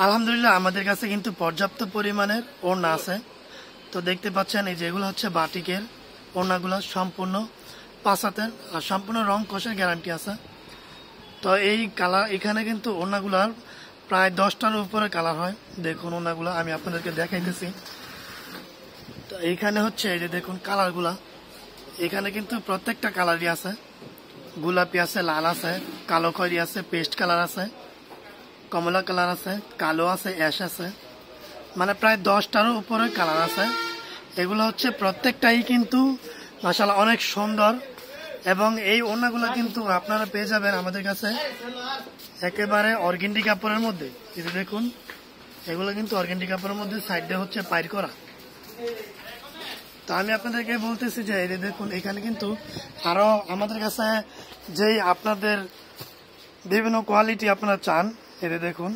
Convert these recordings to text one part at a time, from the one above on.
আলহামদুলিল্লাহ আমাদের কাছে কিন্তু পর্যাপ্ত পরিমাণের ওড়না আছে। তো দেখতে পাচ্ছেন এই যেগুলো হচ্ছে বাটিকের ওড়নাগুলো সম্পূর্ণ 5 হাতের আর সম্পূর্ণ রং কষের গ্যারান্টি আছে। তো এই কালার এখানে কিন্তু ওড়নাগুলার প্রায় 10টার উপরে কালার হয়। দেখুন ওড়নাগুলো আমি আপনাদেরকে দেখাইতেছি। তো এইখানে হচ্ছে এই যে দেখুন কালারগুলা, এখানে কিন্তু প্রত্যেকটা কালারই আছে। গোলাপি আছে, লাল আছে, কালো খয়েরি আছে, পেস্ট কালার আছে, কমলা কালার আছে, কালো আছে, অ্যাশ আছে, মানে প্রায় 10টারও উপরে কালার আছে। এগুলো হচ্ছে প্রত্যেকটাই কিন্তু মাশাআল্লাহ অনেক সুন্দর। এবং এই ওড়নাগুলো কিন্তু আপনারা পেয়ে যাবেন আমাদের কাছে একেবারে অর্গেন্ডি কাপড়ের মধ্যে। এই যে দেখুন এগুলো কিন্তু অর্গেন্ডি কাপড়ের মধ্যে, সাইডে হচ্ছে পাইর করা। তো আমি আপনাদেরকে বলতেছি যে এই যে দেখুন এখানে কিন্তু আরো আমাদের কাছে যেই আপনাদের বিভিন্ন কোয়ালিটি আপনারা চান, এই যে দেখুন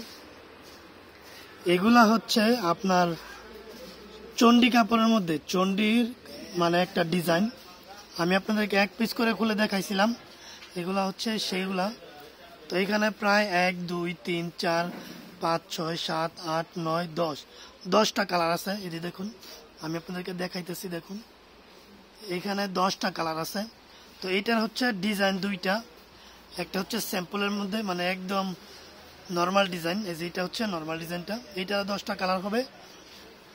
এগুলা হচ্ছে আপনার চন্ডি কাপড়ের মধ্যে, চন্ডির মানে একটা ডিজাইন। আমি আপনাদেরকে এক পিস করে খুলে দেখাইছিলাম, এগুলা হচ্ছে সেইগুলা। তো এখানে প্রায় 1 2 3 4 5 6 7 8 9 10টা কালার আছে। এই যে দেখুন আমি আপনাদেরকে দেখাইতেছি, দেখুন এখানে 10টা কালার আছে। তো এইটার হচ্ছে ডিজাইন দুইটা, একটা হচ্ছে স্যাম্পলের মধ্যে মানে একদম নর্মাল ডিজাইন, এই যে এটা হচ্ছে নর্মাল ডিজাইনটা, এইটার 10টা কালার হবে।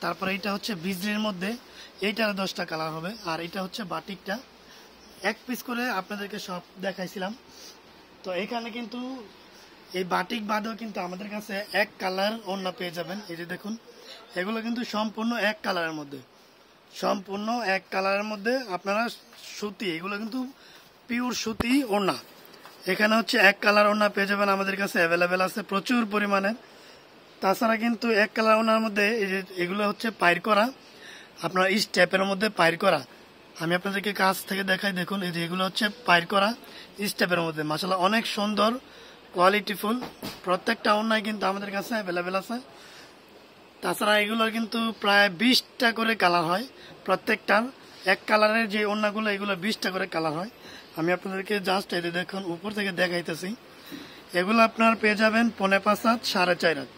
তারপরে এটা হচ্ছে বিজলির মধ্যে, এইটার 10টা কালার হবে। আর এটা হচ্ছে বাটিকটা, এক পিস করে আপনাদেরকে সব দেখাইছিলাম। তো এখানে কিন্তু এই বাটিক বাদেও কিন্তু আমাদের কাছে এক কালার ওড়না পেয়ে যাবেন। এই যে দেখুন এগুলো কিন্তু সম্পূর্ণ এক কালারের মধ্যে, সম্পূর্ণ এক কালারের মধ্যে আপনারা সুতি, এগুলো কিন্তু পিওর সুতি ওড়না। এখানে হচ্ছে এক কালার ওড়না পেয়ে যাবেন আমাদের কাছে অ্যাভেলেবেল আছে প্রচুর পরিমাণে। তাছাড়া কিন্তু এক কালার ওড়নার মধ্যে এই যে এগুলো হচ্ছে পাইর করা, আপনার স্টেপের মধ্যে পাইর করা। আমি আপনাদেরকে কাছ থেকে দেখাই, দেখুন এই যে এগুলো হচ্ছে পাইর করা স্টেপের মধ্যে, মাশাআল্লাহ অনেক সুন্দর কোয়ালিটিফুল। প্রত্যেকটা ওড়নায় কিন্তু আমাদের কাছে অ্যাভেলেবেল আছে। তাছাড়া এগুলোর কিন্তু প্রায় 20টা করে কালার হয় প্রত্যেকটার। এক কালারের যে ওড়নাগুলো এগুলো 20টা করে কালার হয়। আমি আপনাদেরকে জাস্ট এই যে দেখুন উপর থেকে দেখাইতেছি। এগুলো আপনার পেয়ে যাবেন 5.5 হাত 4.5 হাত।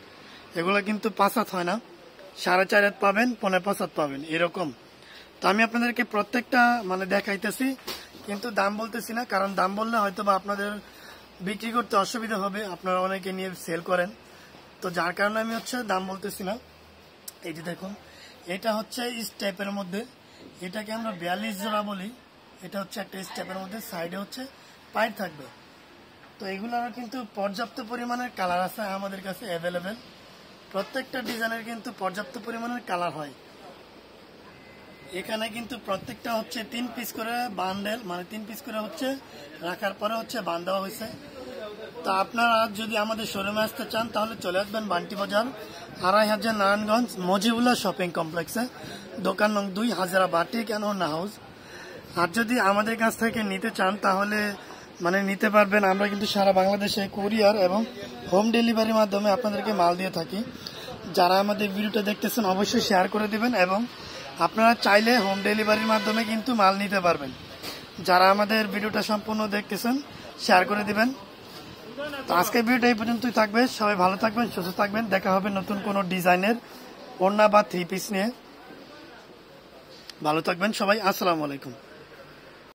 এগুলো কিন্তু 5 হাত হয় না, 4.5 হাত পাবেন, 5.5 হাত পাবেন এরকম। তো আমি আপনাদেরকে প্রত্যেকটা মানে দেখাইতেছি, কিন্তু দাম বলতেছি না, কারণ দাম বললে হয়তো বা আপনাদের বিক্রি করতে অসুবিধা হবে, আপনারা অনেকে নিয়ে সেল করেন। তো যার কারণে আমি হচ্ছে দাম বলতেছি না। এই যে দেখুন এটা হচ্ছে স্টেপের মধ্যে, এটাকে আমরা 42 জোড়া বলি। এটা হচ্ছে একটা স্টেপের মধ্যে, সাইডে হচ্ছে পাইপ থাকবে। তো এগুলোর কিন্তু পর্যাপ্ত পরিমাণের কালার আছে আমাদের কাছে অ্যাভেলেবেল। প্রত্যেকটা ডিজাইনের কিন্তু পর্যাপ্ত পরিমাণের কালার হয়। এখানে কিন্তু প্রত্যেকটা হচ্ছে 3 পিস করে বান্ডেল, মানে 3 পিস করে হচ্ছে রাখার পরে হচ্ছে বান দেওয়া হয়েছে। তো আপনারা যদি আমাদের শোরুমে আসতে চান তাহলে চলে আসবেন বান্টি বাজার, 2500 নারায়ণগঞ্জ মজিবুল্লাহ শপিং কমপ্লেক্সে, দোকান নং 2, হাজারা বাটিক অ্যান্ড ওড়না হাউস। আর যদি আমাদের কাছ থেকে নিতে চান তাহলে মানে নিতে পারবেন। আমরা কিন্তু সারা বাংলাদেশে কুরিয়ার এবং হোম ডেলিভারির মাধ্যমে আপনাদেরকে মাল দিয়ে থাকি। যারা আমাদের ভিডিওটা দেখতেছেন অবশ্যই শেয়ার করে দিবেন, এবং আপনারা চাইলে হোম ডেলিভারির মাধ্যমে কিন্তু মাল নিতে পারবেন। যারা আমাদের ভিডিওটা সম্পূর্ণ দেখতেছেন শেয়ার করে দিবেন। তো আজকের ভিডিওটা এই পর্যন্তই থাকবে। সবাই ভালো থাকবেন, সুস্থ থাকবেন। দেখা হবে নতুন কোনো ডিজাইনের ওড়না বা 3 পিস নিয়ে। ভালো থাকবেন সবাই, আসসালামু আলাইকুম।